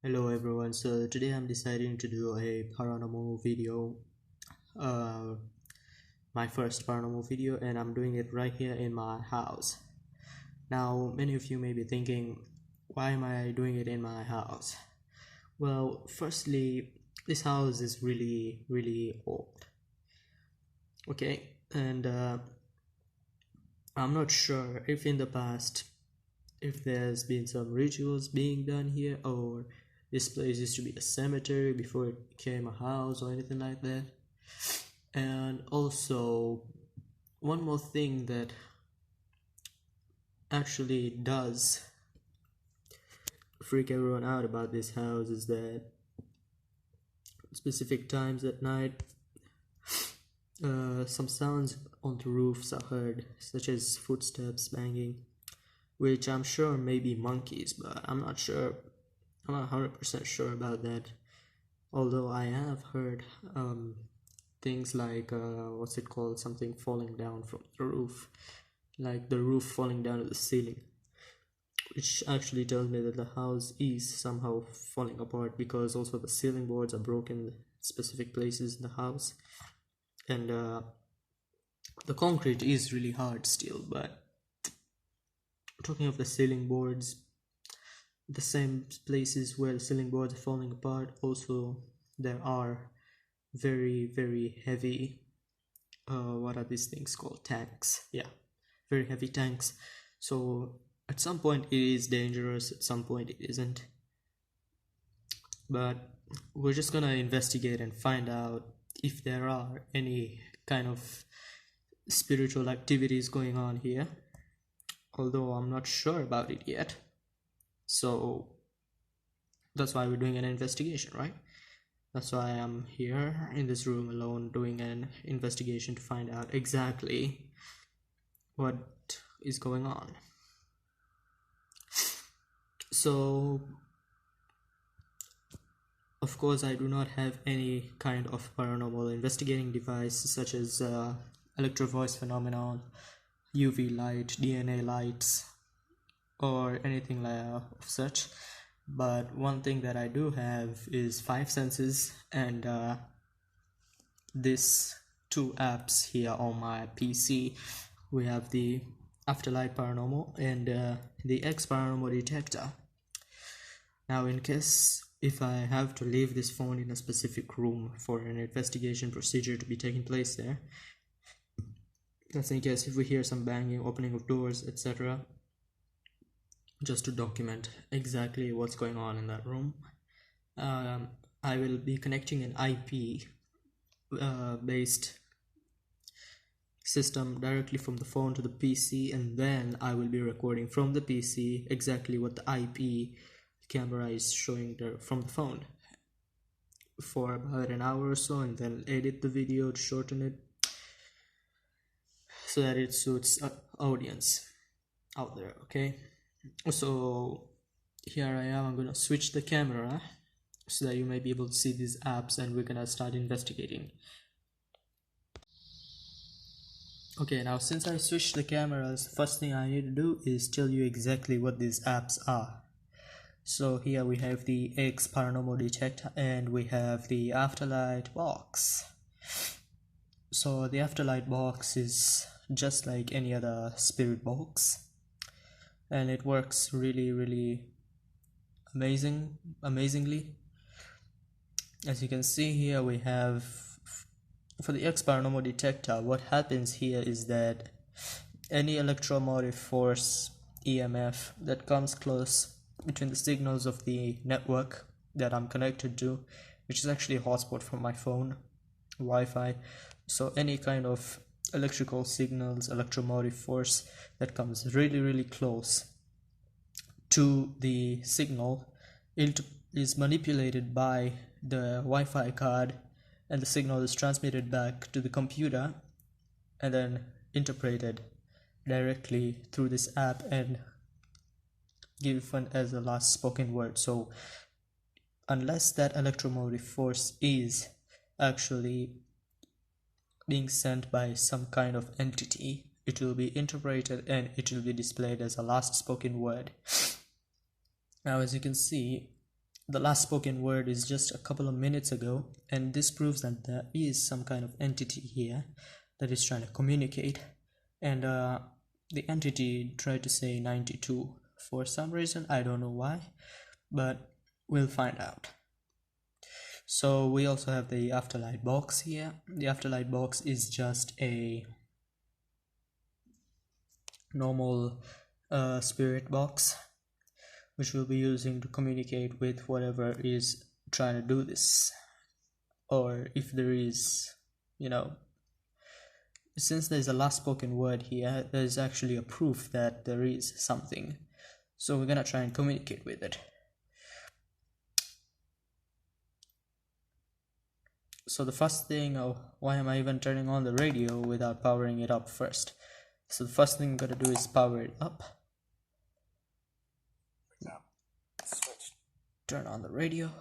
Hello everyone, so today I'm deciding to do a paranormal video, uh, my first paranormal video, and I'm doing it right here in my house. Now many of you may be thinking, why am I doing it in my house? Well, firstly, this house is really old, okay, and I'm not sure if in the past if there's been some rituals being done here, or this place used to be a cemetery before it became a house or anything like that. And also, one more thing that actually does freak everyone out about this house is that specific times at night, some sounds on the roofs are heard, such as footsteps banging, which I'm sure may be monkeys, but I'm not sure. I'm not 100% sure about that. Although I have heard things like what's it called? Something falling down from the roof, like the roof falling down to the ceiling, which actually tells me that the house is somehow falling apart because also the ceiling boards are broken in specific places in the house, and the concrete is really hard still. But talking of the ceiling boards, the same places where the ceiling boards are falling apart, also there are very heavy, what are these things called, tanks? Yeah, very heavy tanks. So at some point it is dangerous, at some point it isn't, but we're just gonna investigate and find out if there are any kind of spiritual activities going on here, although I'm not sure about it yet. So that's why we're doing an investigation, right? That's why I'm here in this room alone doing an investigation to find out exactly what is going on. So, of course, I do not have any kind of paranormal investigating device such as electro voice phenomenon, UV light, DNA lights, or anything like of such. But one thing that I do have is 5 senses, and these two apps here on my PC. We have the Afterlight Paranormal and the X Paranormal Detector. Now, in case if I have to leave this phone in a specific room for an investigation procedure to be taking place there, that's in case if we hear some banging, opening of doors, etc., just to document exactly what's going on in that room. I will be connecting an IP based system directly from the phone to the PC, and then I will be recording from the PC exactly what the IP camera is showing from the phone for about an hour or so, and then edit the video to shorten it so that it suits audience out there. Okay, so here I am. I'm gonna switch the camera so that you may be able to see these apps, and we're gonna start investigating. Okay, now since I switched the cameras, the first thing I need to do is tell you exactly what these apps are. So here we have the X Paranormal Detector and we have the Afterlight box. So the Afterlight box is just like any other spirit box, and it works really amazingly. As you can see here, we have, for the X Paranormal Detector, what happens here is that any electromotive force, EMF, that comes close between the signals of the network that I'm connected to, which is actually a hotspot from my phone, Wi-Fi. So any kind of electrical signals, electromotive force that comes really close to the signal, it is manipulated by the Wi-Fi card, and the signal is transmitted back to the computer and then interpreted directly through this app and given as a last spoken word. So unless that electromotive force is actually being sent by some kind of entity, it will be interpreted and it will be displayed as a last spoken word. Now, as you can see, the last spoken word is just a couple of minutes ago, and this proves that there is some kind of entity here that is trying to communicate. And the entity tried to say 92 for some reason. I don't know why, but we'll find out. So we also have the afterlight box here. The afterlight box is just a normal spirit box, which we'll be using to communicate with whatever is trying to do this. Or if there is, since there's a last spoken word here, there's actually a proof that there is something. So we're gonna try and communicate with it. So the first thing, why am I even turning on the radio without powering it up first? So the first thing I'm gonna do is power it up. Switch. Turn on the radio.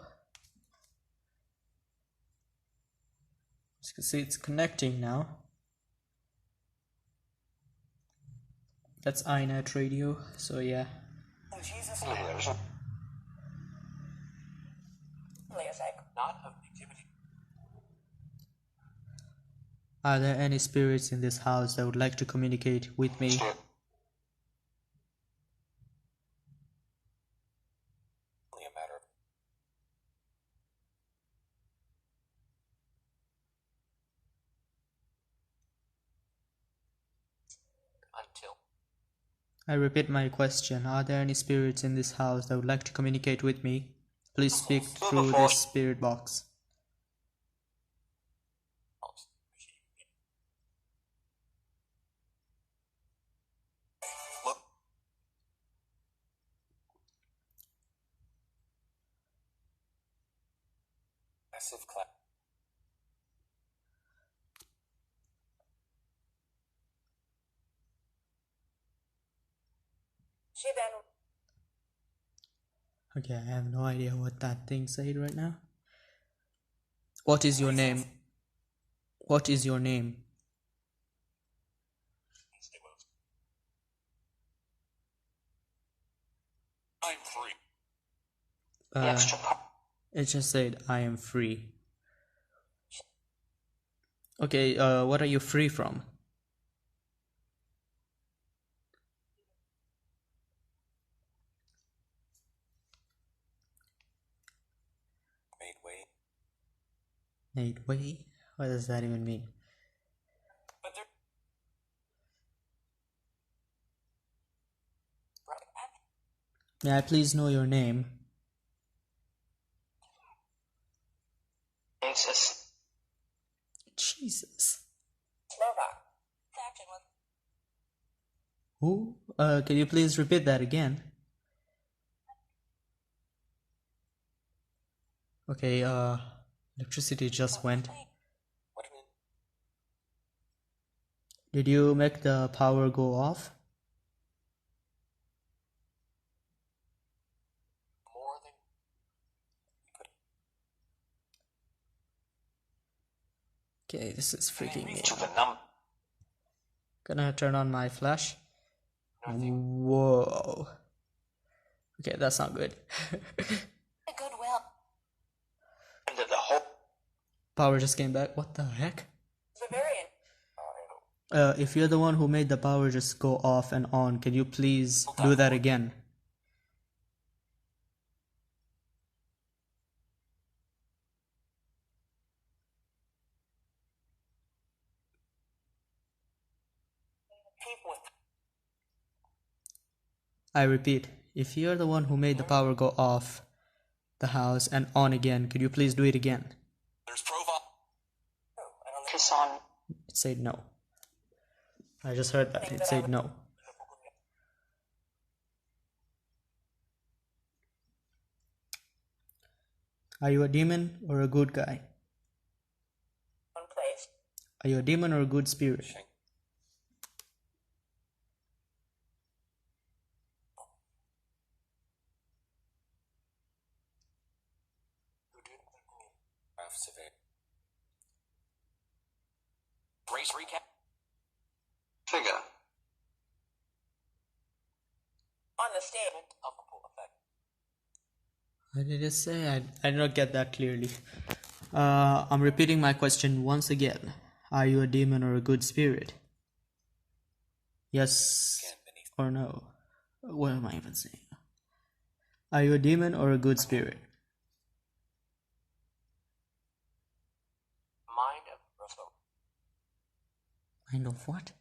As you can see, it's connecting now. That's iNet radio, so yeah. In Jesus' name. Not of activity. Are there any spirits in this house that would like to communicate with me? Only a matter of until. I repeat my question. Are there any spirits in this house that would like to communicate with me? Please speak through this spirit box. Look. Massive clap. She then Okay, I have no idea what that thing said right now. What is your name? What is your name? I'm free. It just said, I am free. Okay, what are you free from? Made way. Made way? What does that even mean? But there. May I please know your name? Jesus. Slovak. Who? Can you please repeat that again? Okay, electricity just went. What do you mean? Did you make the power go off? More than you could. Okay, this is freaking me To out. the number. Gonna turn on my flash. Nothing. Whoa. Okay, that's not good. Goodwill. Into the whole. Power just came back. What the heck? Bavarian. If you're the one who made the power just go off and on, can you please do that again? People with. I repeat, if you're the one who made the power go off the house and on again, could you please do it again? There's profile. I don't think. Kiss on. It said no. I just heard that. It said no. Are you a demon or a good guy? One place. Are you a demon or a good spirit? Survey. Race recap. Figure. On the stage. Alpha pool effect. What did it say? I did not get that clearly. I'm repeating my question once again. Are you a demon or a good spirit? Yes or no? What am I even saying? Are you a demon or a good spirit? Mind of Russell. Mind of what?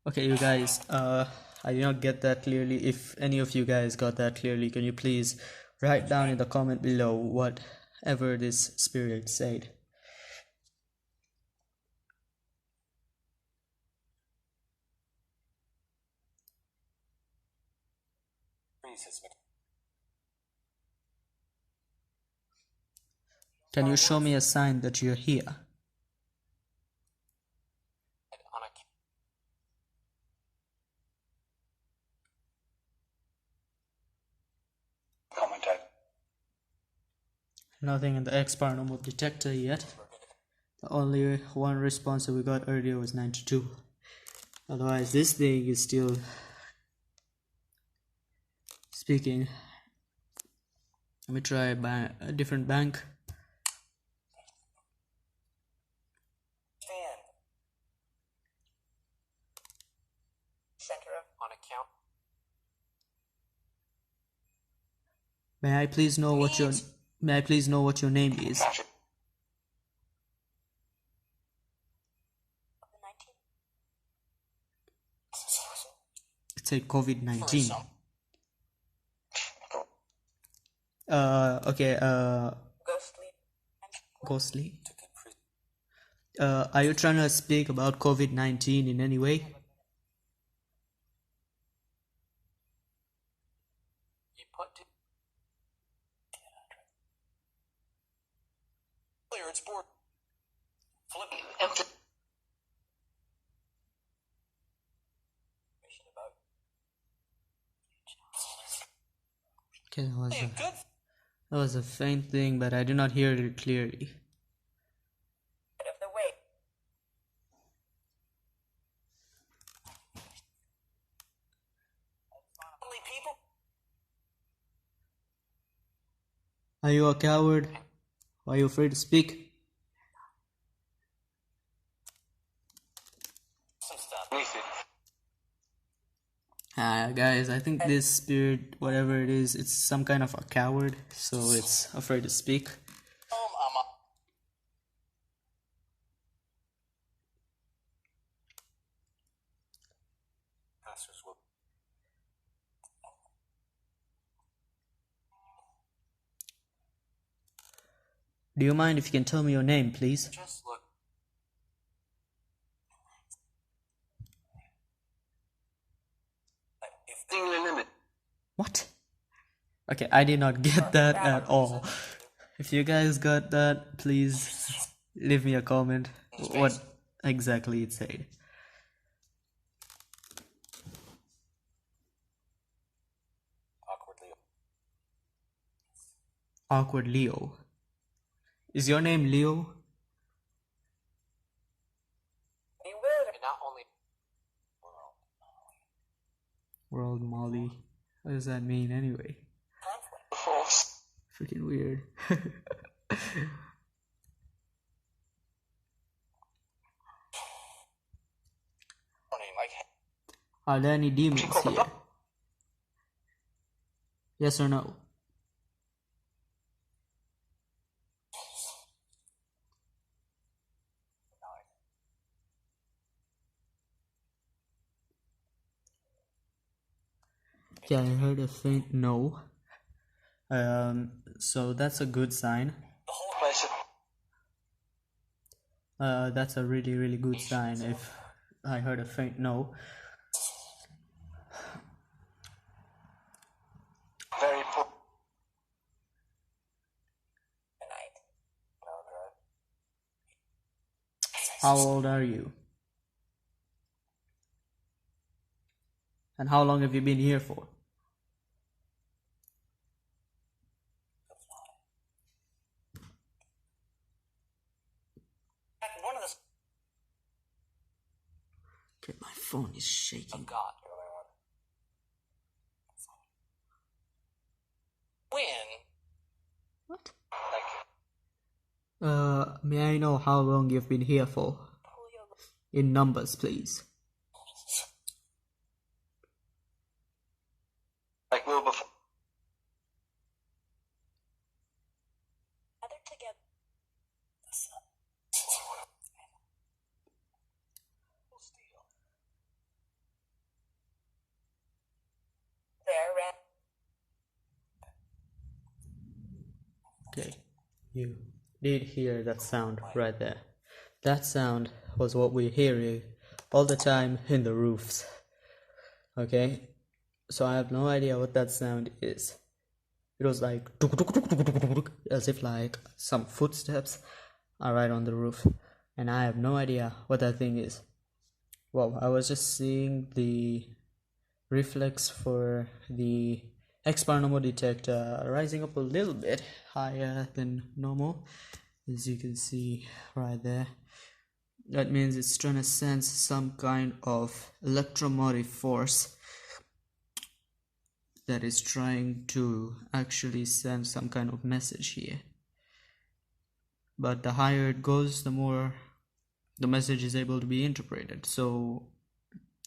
Okay, you guys, I did not get that clearly. If any of you guys got that clearly, can you please write down in the comment below whatever this spirit said? Freeze has been Can you show me a sign that you're here? on a Commented. Nothing in the X paranormal detector yet. The only one response that we got earlier was 92. Otherwise, this thing is still speaking. Let me try a different bank. fan Center of on account. May I please know what your name is? the 19th. It said COVID-19. Okay, Ghostly. Ghostly. Took in prison. Are you trying to speak about COVID-19 in any way? You put to clear its board. Flipping empty. Information about Okay, Hey, good. that was a faint thing, but I did not hear it clearly. Of the way. Only people. Are you a coward? Are you afraid to speak? Some stuff. Guys, I think this spirit, whatever it is, it's some kind of a coward, so it's afraid to speak. I'm a pastors will Do you mind if you can tell me your name, please? just look. If they Limit. What? Okay, I did not get that at all. If you guys got that, please leave me a comment what exactly it said. awkwardly Awkward Leo. Is your name Leo? Bewildered. and not only World Molly. What does that mean anyway? Conflict. False. Freaking weird. warning, like Are there any demons here? Yes or no? Yeah, I heard a faint no. So that's a good sign. the whole Place. That's a really, really good sign if I heard a faint no. Very poor. Tonight. How old are you? And how long have you been here for? one of the Okay, my phone is shaking. God. When May I know how long you've been here for? Pull your In numbers, please. Like Wilberforce. leather together. There, ran. Okay, you did hear that sound right there. That sound was what we're hearing all the time in the roofs. Okay, so I have no idea what that sound is. It was like as if like some footsteps are right on the roof, and I have no idea what that thing is. Well, I was just seeing the reflex for the Paranormal detector rising up a little bit higher than normal, as you can see right there. That means it's trying to sense some kind of electromotive force that is trying to actually send some kind of message here. But the higher it goes, the more the message is able to be interpreted. So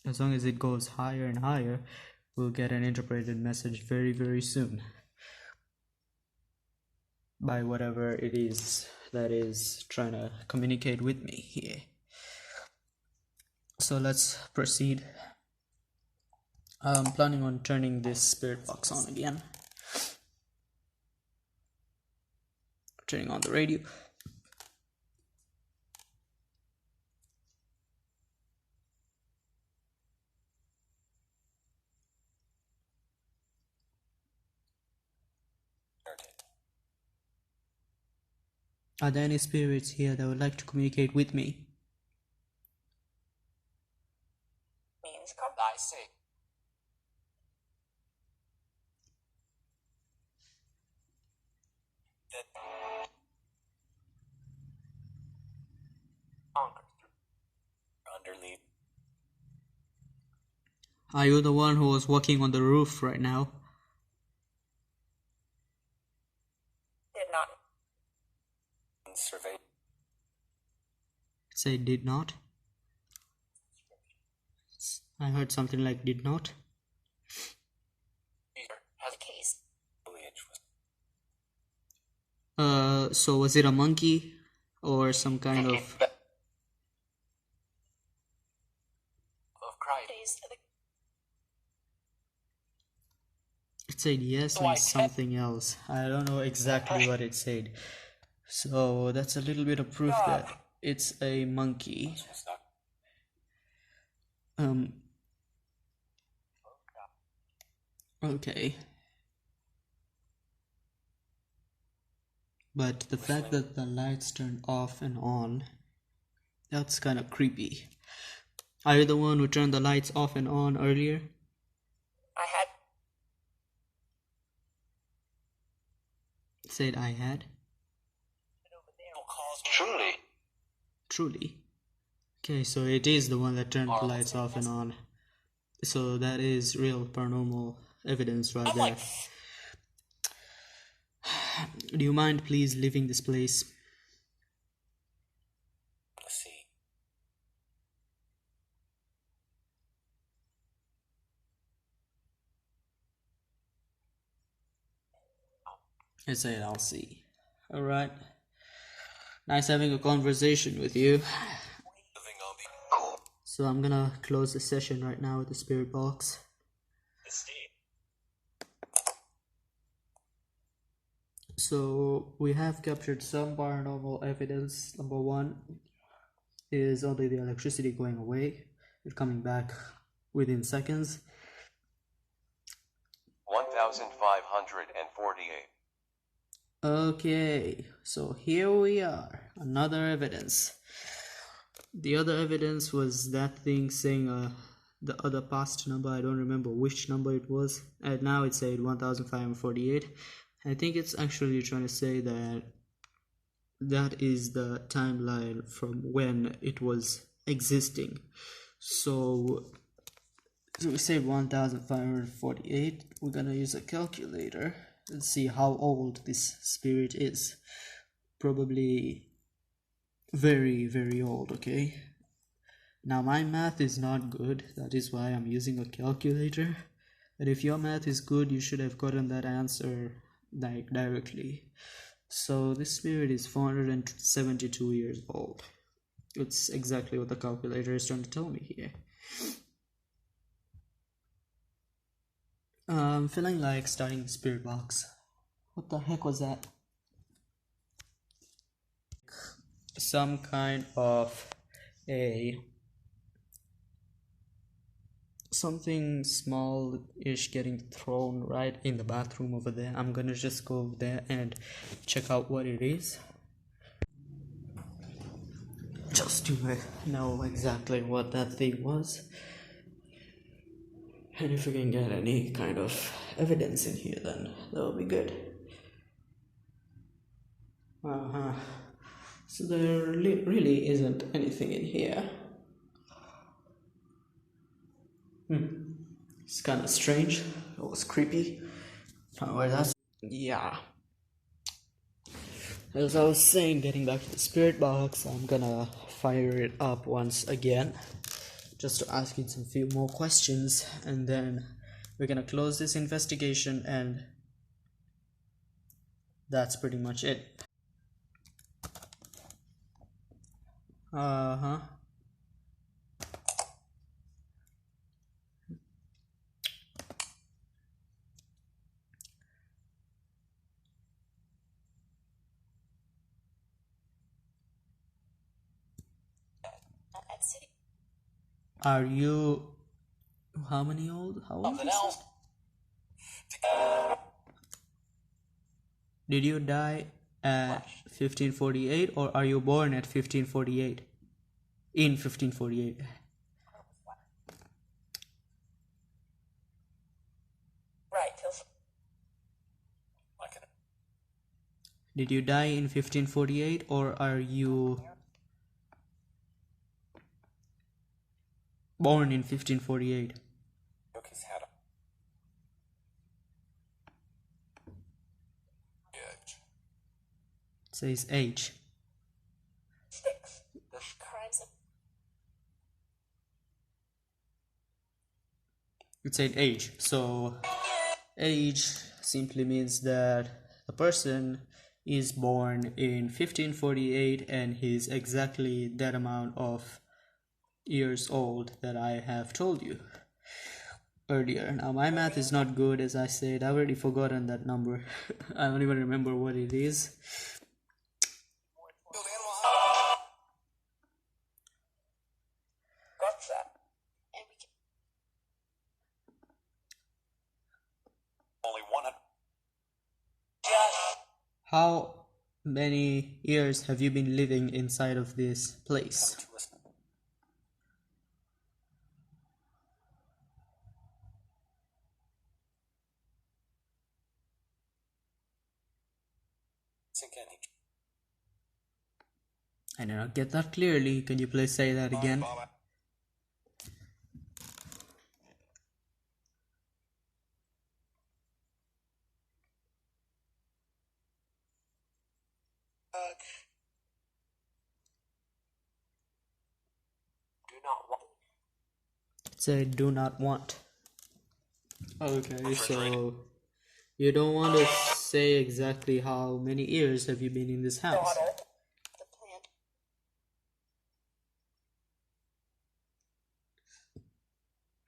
as long as it goes higher and higher, we'll get an interpreted message very, very soon by whatever it is that is trying to communicate with me here. So let's proceed. I'm planning on turning this spirit box on again. Turning on the radio. Are there any spirits here that would like to communicate with me? Means come. I say. That conquer through underneath. Are you the one who was walking on the roof right now? Did not. Survey. Say did not. I heard something like did not. Has The case. foliage was So was it a monkey or some kind of... cried. Days of the It said yes and something else. I don't know exactly what it said. So that's a little bit of proof that it's a monkey. Was not Okay. But the fact that the lights turned off and on, that's kind of creepy. Are you the one who turned the lights off and on earlier? I had. Said I had. Truly. Truly. Okay, so it is the one that turned the lights off and on. So that is real paranormal evidence right there. Do you mind please leaving this place? to see. I said I'll see. Alright. Nice having a conversation with you. Living on the So I'm gonna close the session right now with the spirit box. estate. So we have captured some paranormal evidence. Number one is only the electricity going away and coming back within seconds. 1548. Okay, so here we are, another evidence. The other evidence was that thing saying the other past number. I don't remember which number it was, and now it said 1548. I think it's actually trying to say that that is the timeline from when it was existing. So we say 1548. We're gonna use a calculator and see how old this spirit is. Probably very, very old, okay? Now my math is not good, that is why I'm using a calculator. But if your math is good, you should have gotten that answer like directly. So this spirit is 472 years old. It's exactly what the calculator is trying to tell me here. I'm feeling like starting the spirit box. What the heck was that? Some kind of a something small-ish getting thrown right in the bathroom over there. I'm gonna just go over there and check out what it is, just to know exactly what that thing was, and if we can get any kind of evidence in here, then that'll be good. So there really isn't anything in here. It's kind of strange. It was creepy. However, that's yeah. As I was saying, getting back to the spirit box, I'm gonna fire it up once again, just to ask it some few more questions, and then we're gonna close this investigation, and that's pretty much it. At City. Are you how many old? How old is this? Did you die at 1548, or are you born at 1548? In 1548. Right, till Did you die in 1548, or are you born in 1548? Took his hat off. Edge. It says age. 6. The crimes of It said age. So age simply means that the person is born in 1548 and he's exactly that amount of years old that I have told you earlier. Now my math is not good, as I said. I've already forgotten that number. I don't even remember what it is. got that. And we can Only one. How many years have you been living inside of this place? Sink in. I did not get that clearly. Can you please say that again? do not want. Say do not want. Okay, so you don't want to say exactly how many years have you been in this house? Daughter. The plant.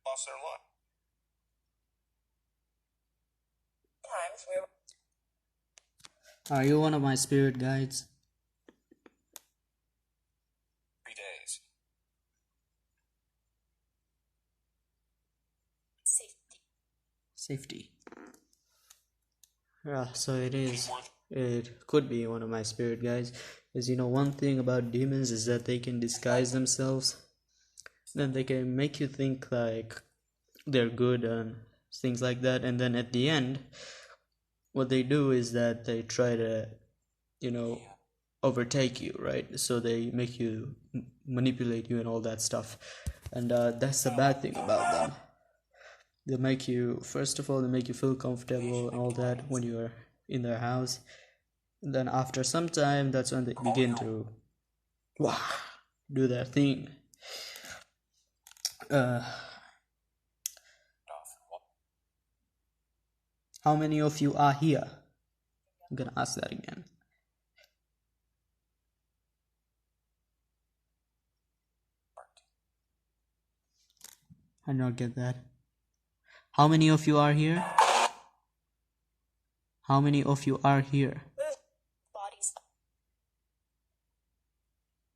Lost their life. Times we were. Are you one of my spirit guides? 3 days. Safety. Safety. Yeah, so it is. It could be one of my spirit guides. As you know, one thing about demons is that they can disguise themselves. Then they can make you think like they're good and things like that. And then at the end, what they do is that they try to, overtake you, right? So they make you manipulate you and all that stuff. And that's the bad thing about them. They make you, first of all, they make you feel comfortable and all that when you're in their house. And then after some time, that's when they begin to, do their thing. How many of you are here? I'm gonna ask that again. I don't get that. How many of you are here? How many of you are here? Bodies.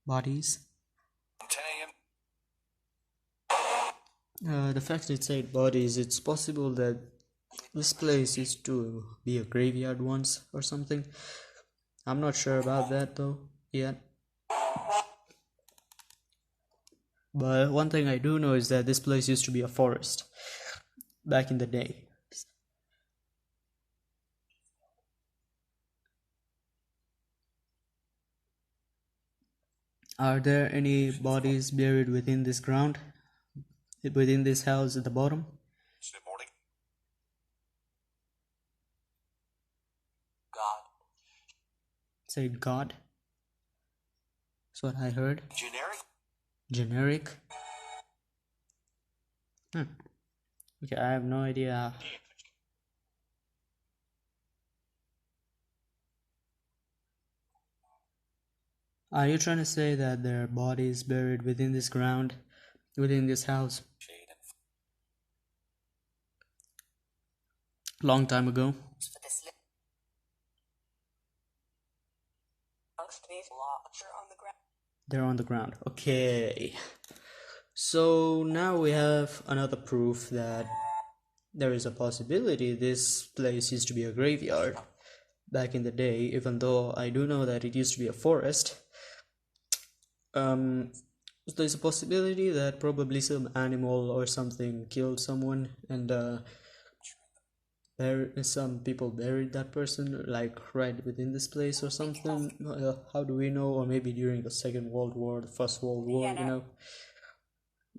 Bodies? 10 a.m. The fact it said bodies, it's possible that this place used to be a graveyard once or something. I'm not sure about that though yet. But one thing I do know is that this place used to be a forest back in the day. Are there any bodies buried within this ground? Within this house at the bottom? Good morning. God. Said God. That's what I heard. Generic? Generic? Okay, I have no idea. Are you trying to say that there are bodies buried within this ground, within this house? Shade and Long time ago? For this amongst these lots are on the ground. They're on the ground. Okay. So now we have another proof that there is a possibility this place used to be a graveyard back in the day, even though I do know that it used to be a forest. There's a possibility that probably some animal or something killed someone, and some people buried that person like right within this place or something. How do we know? Or maybe during the Second World War, the First World War, you know,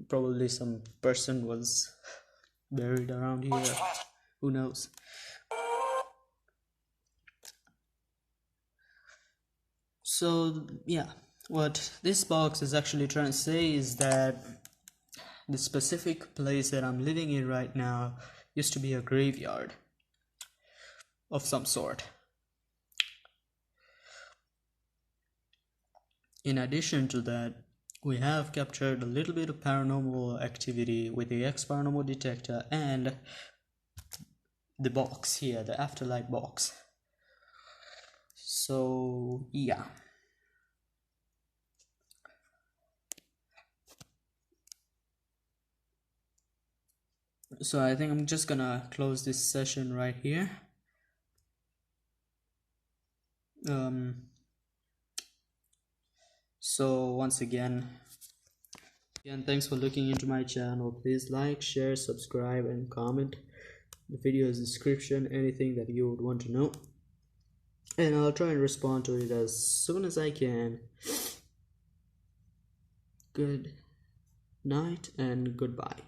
probably some person was buried around here. Who knows? So yeah, what this box is actually trying to say is that the specific place that I'm living in right now used to be a graveyard of some sort. In addition to that, we have captured a little bit of paranormal activity with the X paranormal detector and the box here, the afterlight box. So yeah. So I think I'm just gonna close this session right here. So once again, thanks for looking into my channel. Please like, share, subscribe, and comment. The video's description, anything that you would want to know, and I'll try and respond to it as soon as I can. Good night and goodbye.